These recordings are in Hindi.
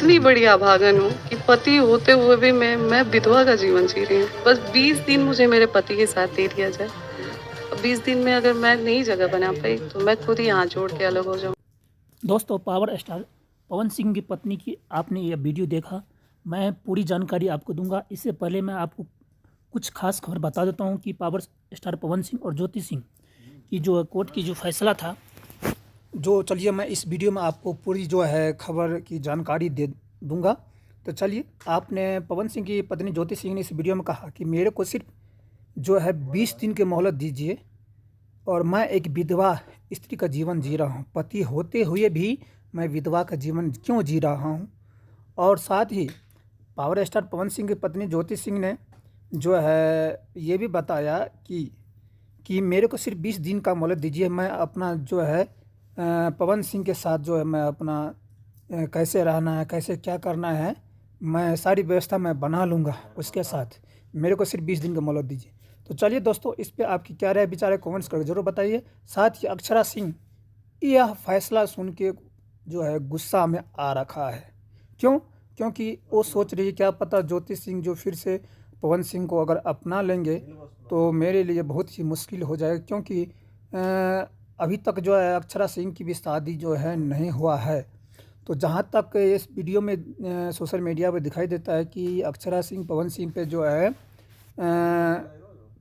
इतनी बड़ी अभागन हूँ कि पति होते हुए भी मैं विधवा का जीवन जी रही हूँ। बस 20 दिन मुझे मेरे पति के साथ दे दिया जाए। 20 दिन में अगर मैं नई जगह बना पाई तो मैं खुद ही हाथ जोड़ के अलग हो जाऊँ। दोस्तों, पावर स्टार पवन सिंह की पत्नी की आपने यह वीडियो देखा। मैं पूरी जानकारी आपको दूंगा। इससे पहले मैं आपको कुछ खास खबर बता देता हूं कि पावर स्टार पवन सिंह और ज्योति सिंह की जो कोर्ट की जो फैसला था, जो चलिए मैं इस वीडियो में आपको पूरी जो है खबर की जानकारी दे दूंगा। तो चलिए, आपने पवन सिंह की पत्नी ज्योति सिंह ने इस वीडियो में कहा कि मेरे को सिर्फ जो है 20 दिन की मोहलत दीजिए और मैं एक विधवा स्त्री का जीवन जी रहा हूँ। पति होते हुए भी मैं विधवा का जीवन क्यों जी रहा हूँ। और साथ ही पावर स्टार पवन सिंह की पत्नी ज्योति सिंह ने जो है ये भी बताया कि मेरे को सिर्फ 20 दिन का मोहलत दीजिए। मैं अपना जो है पवन सिंह के साथ जो है मैं अपना कैसे रहना है, कैसे क्या करना है, मैं सारी व्यवस्था मैं बना लूँगा उसके साथ। मेरे को सिर्फ 20 दिन का मोहलत दीजिए। तो चलिए दोस्तों, इस पे आपकी क्या राय विचार है, कमेंट्स करके जरूर बताइए। साथ ही अक्षरा सिंह यह फैसला सुन के जो है गुस्सा में आ रखा है। क्यों? क्योंकि वो सोच रही है क्या पता ज्योति सिंह जो फिर से पवन सिंह को अगर अपना लेंगे तो मेरे लिए बहुत ही मुश्किल हो जाएगा। क्योंकि अभी तक जो है अक्षरा सिंह की भी शादी जो है नहीं हुआ है। तो जहाँ तक इस वीडियो में सोशल मीडिया पे दिखाई देता है कि अक्षरा सिंह पवन सिंह पे जो है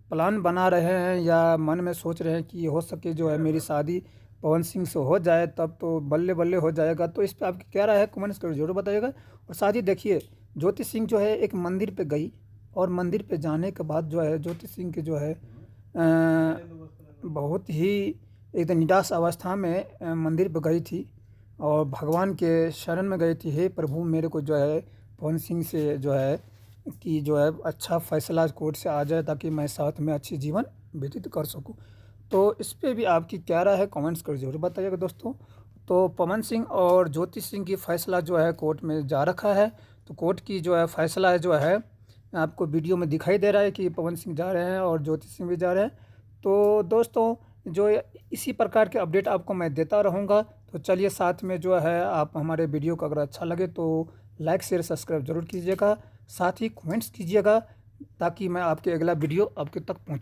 प्लान बना रहे हैं या मन में सोच रहे हैं कि हो सके जो है मेरी शादी पवन सिंह से हो जाए, तब तो बल्ले बल्ले हो जाएगा। तो इस पे आपकी क्या राय है, कमेंट्स करके जरूर बताइएगा। और साथ ही देखिए, ज्योति सिंह जो है एक मंदिर पे गई और मंदिर पे जाने के बाद जो है ज्योति सिंह के जो है बहुत ही एकदम निराश अवस्था में मंदिर पे गई थी और भगवान के शरण में गई थी। हे प्रभु, मेरे को जो है पवन सिंह से जो है कि जो है अच्छा फैसला कोर्ट से आ जाए ताकि मैं साथ में अच्छी जीवन व्यतीत कर सकूं। तो इस पे भी आपकी क्या राय है, कमेंट्स कर जरूर बताइएगा दोस्तों। तो पवन सिंह और ज्योति सिंह की फैसला जो है कोर्ट में जा रखा है। तो कोर्ट की जो है फैसला है जो है आपको वीडियो में दिखाई दे रहा है कि पवन सिंह जा रहे हैं और ज्योति सिंह भी जा रहे हैं। तो दोस्तों, जो इसी प्रकार के अपडेट आपको मैं देता रहूँगा। तो चलिए, साथ में जो है आप हमारे वीडियो को अगर अच्छा लगे तो लाइक शेयर सब्सक्राइब जरूर कीजिएगा। साथ ही कमेंट्स कीजिएगा ताकि मैं आपके अगला वीडियो आपके तक पहुँचाऊँ।